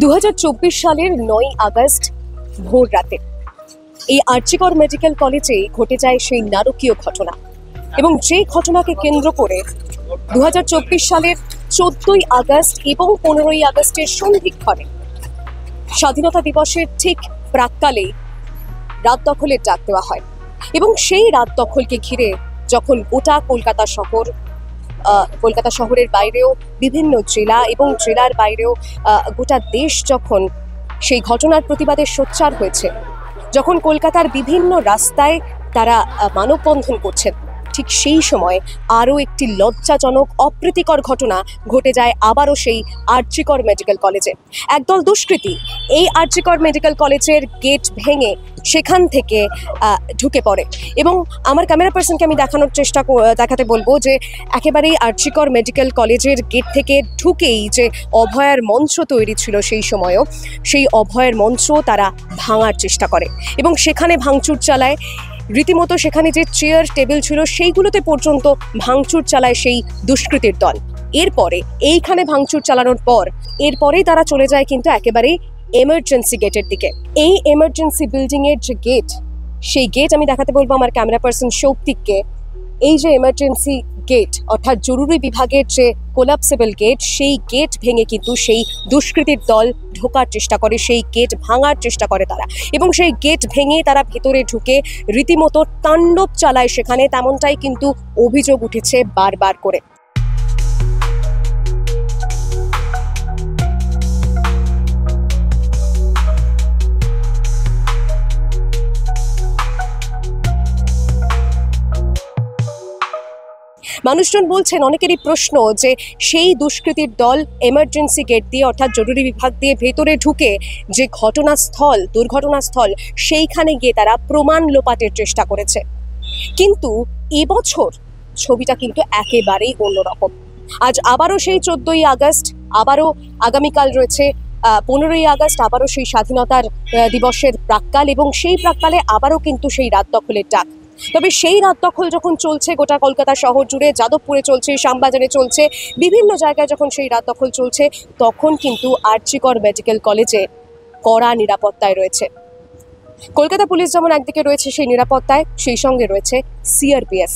2024 সালের 9 আগস্ট ভোর রাতে এই আরজিকর মেডিকেল কলেজে ঘটে যায় সেই নারকীয় ঘটনা এবং যে ঘটনাকে কেন্দ্র করে 2024 সালের 14ই আগস্ট এবং 15ই আগস্টের সন্ধিক্ষণে স্বাধীনতা দিবসের ঠিক প্রাক্কালে রাত দখলের ডাক দেওয়া হয় এবং সেই রাত দখলকে ঘিরে যখন গোটা কলকাতা শহরের বাইরেও বিভিন্ন জেলা এবং জেলার বাইরেও গোটা দেশ যখন সেই ঘটনার প্রতিবাদে সোচ্চার হয়েছে, যখন কলকাতার বিভিন্ন রাস্তায় তারা মানববন্ধন করছেন, ঠিক সেই সময় আরও একটি লজ্জাজনক অপ্রীতিকর ঘটনা ঘটে যায় আবারও সেই আরজিকর মেডিকেল কলেজে। একদল দুষ্কৃতী এই আরজিকর মেডিকেল কলেজের গেট ভেঙে সেখান থেকে ঢুকে পড়ে এবং আমার ক্যামেরা পার্সনকে আমি দেখাতে বলবো যে একেবারেই আরজিকর মেডিকেল কলেজের গেট থেকে ঢুকেই যে অভয়ার মঞ্চ তৈরি ছিল সেই সময়ও, সেই অভয়ার মঞ্চ তারা ভাঙার চেষ্টা করে এবং সেখানে ভাঙচুর চালায়। রীতিমতো সেখানে যে চেয়ার টেবিল ছিল সেইগুলোতে পর্যন্ত ভাঙচুর চালায় সেই দুষ্কৃতীর দল। এরপরে এইখানে ভাঙচুর চালানোর পর এরপরেই তারা চলে যায় কিন্তু একেবারেই এমার্জেন্সি গেটের দিকে। এই এমার্জেন্সি বিল্ডিং এর যে গেট, সেই গেট আমি দেখাতে বলবো আমার ক্যামেরা পার্সন শৌক্তিককে। এই যে এমার্জেন্সি গেট অর্থাৎ জরুরি বিভাগের যে কোলাপসেবল গেট, সেই গেট ভেঙে কিন্তু সেই দুষ্কৃতীর দল ঢোকার চেষ্টা করে, সেই গেট ভাঙার চেষ্টা করে তারা এবং সেই গেট ভেঙে তারা ভেতরে ঢুকে রীতিমতো তাণ্ডব চালায় সেখানে, তেমনটাই কিন্তু অভিযোগ উঠেছে বারবার করে। মানুষজন বলছেন, অনেকেরই প্রশ্ন যে সেই দুষ্কৃতীর দল এমার্জেন্সি গেট দিয়ে অর্থাৎ জরুরি বিভাগ দিয়ে ভেতরে ঢুকে যে দুর্ঘটনাস্থল সেইখানে গিয়ে তারা প্রমাণ লোপাটের চেষ্টা করেছে। কিন্তু এবছর ছবিটা কিন্তু একেবারেই অন্যরকম। আজ আবারও সেই 14ই আগস্ট, আবারও আগামীকাল রয়েছে 15ই আগস্ট, আবারও সেই স্বাধীনতার দিবসের প্রাক্কাল এবং সেই প্রাক্কালে আবারও কিন্তু সেই রাত দখলের ডাক। তবে সেই রাত দখল যখন চলছে গোটা কলকাতা শহর জুড়ে, যাদবপুরে চলছে, শ্যামবাজারে চলছে, বিভিন্ন জায়গায় যখন সেই রাত দখল চলছে, তখন কিন্তু আরজিকর মেডিকেল কলেজে কড়া নিরাপত্তায় রয়েছে। কলকাতা পুলিশ যেমন একদিকে রয়েছে সেই নিরাপত্তায়, সেই সঙ্গে রয়েছে সিআরপিএফ।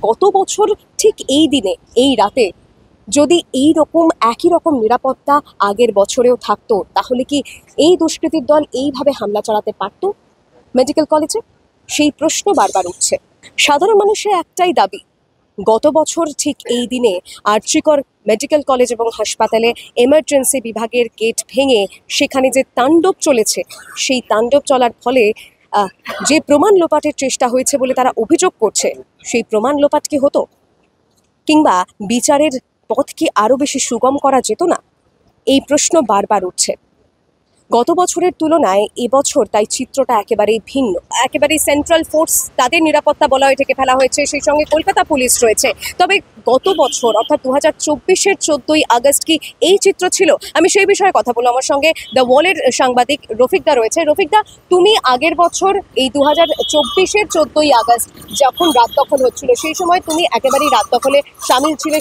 গত বছর ঠিক এই দিনে, এই রাতে যদি একই রকম নিরাপত্তা আগের বছরেও থাকতো, তাহলে কি এই দুষ্কৃতীর দল এইভাবে হামলা চালাতে পারত মেডিকেল কলেজে? সেই প্রশ্ন বারবার উঠছে। সাধারণ মানুষের একটাই দাবি, গত বছর ঠিক এই দিনে আরজিকর মেডিকেল কলেজ এবং হাসপাতালে এমার্জেন্সি বিভাগের গেট ভেঙে সেখানে যে তাণ্ডব চলেছে, সেই তাণ্ডব চলার ফলে যে প্রমাণ লোপাটের চেষ্টা হয়েছে বলে তারা অভিযোগ করছে, সেই প্রমাণ লোপাট কি হতো? কিংবা বিচারের পথ কি আরও বেশি সুগম করা যেত না? এই প্রশ্ন বারবার উঠছে। গত বছরের তুলনায় এবছর তাই চিত্রটা একেবারেই ভিন্ন। একেবারেই সেন্ট্রাল ফোর্স, তাদের নিরাপত্তা বলয় থেকে ফেলা হয়েছে, সেই সঙ্গে কলকাতা পুলিশ রয়েছে। তবে গত বছর অর্থাৎ 2024-এর 14ই আগস্ট কি এই চিত্র ছিল? আমি সেই বিষয়ে কথা বলবো। আমার সঙ্গে দ্য ওয়ালের সাংবাদিক রফিকদা রয়েছে। রফিকদা, তুমি আগের বছর এই 2024-এর 14ই আগস্ট যখন রাত দখল হচ্ছিল, সেই সময় তুমি একেবারেই রাত দখলে সামিল ছিলে,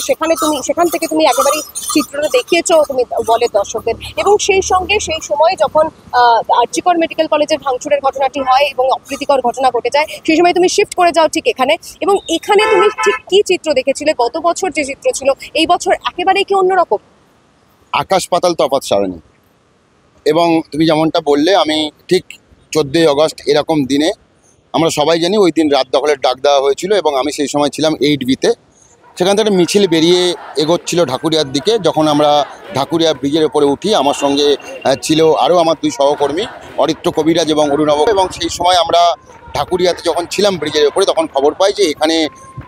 সেখান থেকে তুমি একেবারেই চিত্রটা দেখিয়েছো তুমি ওয়ালের দর্শকদের, এবং সেই সঙ্গে সেই সময় যখন আরজিকর মেডিকেল কলেজের ভাঙচুরের ঘটনাটি হয় এবং অপ্রীতিকর ঘটনা ঘটে যায়, সেই সময় তুমি শিফট করে যাও ঠিক এখানে, এবং এখানে তুমি ঠিক কি চিত্র দেখেছিলে? গত বছর যে চিত্র ছিল এই বছর একেবারেই কি অন্যরকম? আকাশ পাতাল তফাৎ সারণী। এবং তুমি যেমনটা বললে, আমি ঠিক 14ই আগস্ট এরকম দিনে, আমরা সবাই জানি ওই দিন রাত দখলের ডাক দেওয়া হয়েছিল এবং আমি সেই সময় ছিলাম 8বিতে। সেখান থেকে মিছিল বেরিয়ে এগোচ্ছিল ঢাকুরিয়ার দিকে। যখন আমরা ঢাকুরিয়া ব্রিজের ওপরে উঠি, আমার সঙ্গে ছিল আরও আমার 2 সহকর্মী, অরিত্র কবিরাজ এবং অরুণব। এবং সেই সময় আমরা ঢাকুরিয়াতে যখন ছিলাম ব্রিজের ওপরে, তখন খবর পাই যে এখানে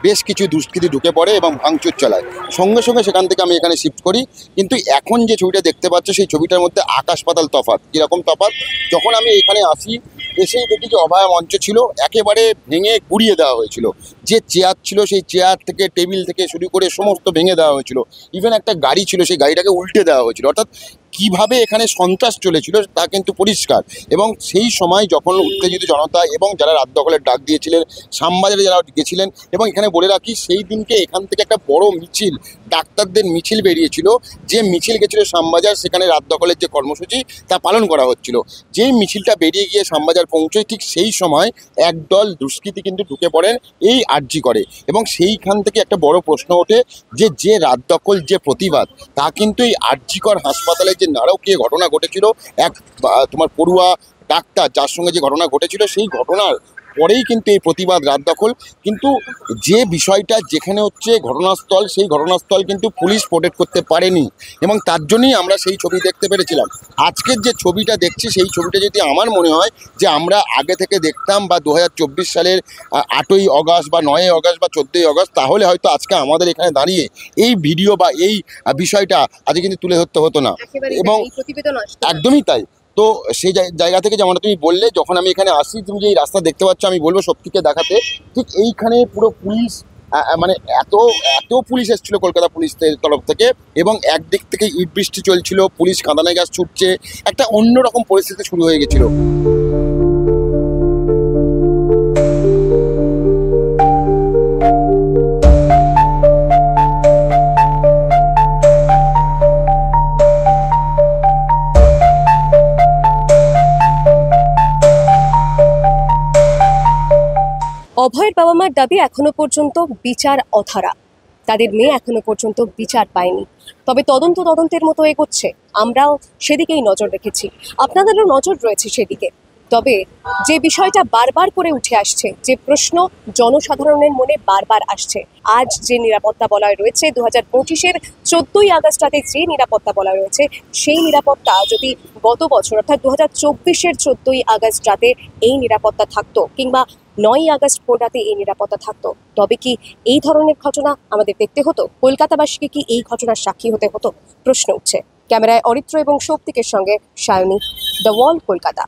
বেশ কিছু দুষ্কৃতী ঢুকে পড়ে এবং ভাঙচুর চালায়। সঙ্গে সঙ্গে সেখান থেকে আমি এখানে শিফট করি। কিন্তু এখন যে ছবিটা দেখতে পাচ্ছ, সেই ছবিটার মধ্যে আকাশ পাতাল তফাৎ। কীরকম তফাৎ? যখন আমি এখানে আসি এসেই দেখি যে অভয়া মঞ্চ ছিল একেবারে ভেঙে গুড়িয়ে দেওয়া হয়েছিল। যে চেয়ার ছিল সেই চেয়ার থেকে টেবিল থেকে শুরু করে সমস্ত ভেঙে দেওয়া হয়েছিল। ইভেন একটা গাড়ি ছিল সেই গাড়িটাকে উল্টে দেওয়া হয়েছিল। অর্থাৎ কিভাবে এখানে সন্ত্রাস চলেছিল তা কিন্তু পরিষ্কার। এবং সেই সময় যখন উত্তেজিত জনতা এবং যারা রাত দখলের ডাক দিয়েছিলেন, শ্যামবাজারে যারা গেছিলেন, এবং এখানে বলে রাখি সেই দিনকে এখান থেকে একটা বড় মিছিল, ডাক্তারদের মিছিল বেরিয়েছিল। যে মিছিল গেছিল শ্যামবাজার, সেখানে রাত দখলের যে কর্মসূচি তা পালন করা হচ্ছিল। যেই মিছিলটা বেরিয়ে গিয়ে শ্যামবাজার পৌঁছয় ঠিক সেই সময় একদল দুষ্কৃতী কিন্তু ঢুকে পড়েন এই আরজি করে। এবং সেইখান থেকে একটা বড় প্রশ্ন ওঠে যে রাত দখল যে প্রতিবাদ, তা কিন্তু এই আরজিকর হাসপাতালে যে নারকীয় ঘটনা ঘটেছিল, এক তোমার পড়ুয়া ডাক্তার যার সঙ্গে যে ঘটনা ঘটেছিল, সেই ঘটনার পরেই কিন্তু এই প্রতিবাদ রাত দখল। কিন্তু যে বিষয়টা যেখানে হচ্ছে ঘটনাস্থল, সেই ঘটনাস্থল কিন্তু পুলিশ প্রোটেক্ট করতে পারেনি, এবং তার জন্যই আমরা সেই ছবি দেখতে পেরেছিলাম। আজকের যে ছবিটা দেখছি সেই ছবিটা যদি আমার মনে হয় যে আমরা আগে থেকে দেখতাম, বা 2024 সালের 8ই অগাস্ট বা 9ই অগাস্ট বা 14ই অগাস্ট, তাহলে হয়তো আজকে আমাদের এখানে দাঁড়িয়ে এই ভিডিও বা এই বিষয়টা আজকে কিন্তু তুলে ধরতে হতো না। এবং একদমই তাই। তো সেই জায়গা থেকে যেমন তুমি বললে, যখন আমি এখানে আসি, তুমি যে এই রাস্তা দেখতে পাচ্ছ, আমি বলবো সত্যিকে দেখাতে, ঠিক এইখানে পুরো পুলিশ, মানে এত এত পুলিশ এসেছিল কলকাতা পুলিশের তরফ থেকে, এবং একদিক থেকে ইট বৃষ্টি চলছিল, পুলিশ কাঁদানে গ্যাস ছুটছে, একটা অন্যরকম পরিস্থিতি শুরু হয়ে গেছিল। অভয়ের বাবা মার দাবি এখনো পর্যন্ত বিচার অধারা, তাদের মেয়ে এখনো পর্যন্ত বিচার পায়নি। তবে তদন্তের মতো এগোচ্ছে, আমরাও সেদিকেই নজর রেখেছি, আপনাদেরও নজর রয়েছে সেদিকে। তবে যে বিষয়টা বারবার করে উঠে আসছে, যে প্রশ্ন জনসাধারণের মনে বারবার আসছে, আজ যে নিরাপত্তা বলয় রয়েছে, 2025-এর 14ই আগস্ট রাতে যে নিরাপত্তা বলয় রয়েছে, সেই নিরাপত্তা যদি গত বছর অর্থাৎ 2024-এর 14ই আগস্ট রাতে এই নিরাপত্তা থাকতো, কিংবা 9ই আগস্ট ভোর রাতে এই নিরাপত্তা থাকতো, তবে কি এই ধরনের ঘটনা আমাদের দেখতে হতো? কলকাতাবাসীকে কি এই ঘটনার সাক্ষী হতে হতো? প্রশ্ন উঠছে। ক্যামেরায় অরিত্র এবং শক্তিকের সঙ্গে সায়নী, দ্য ওয়াল, কলকাতা।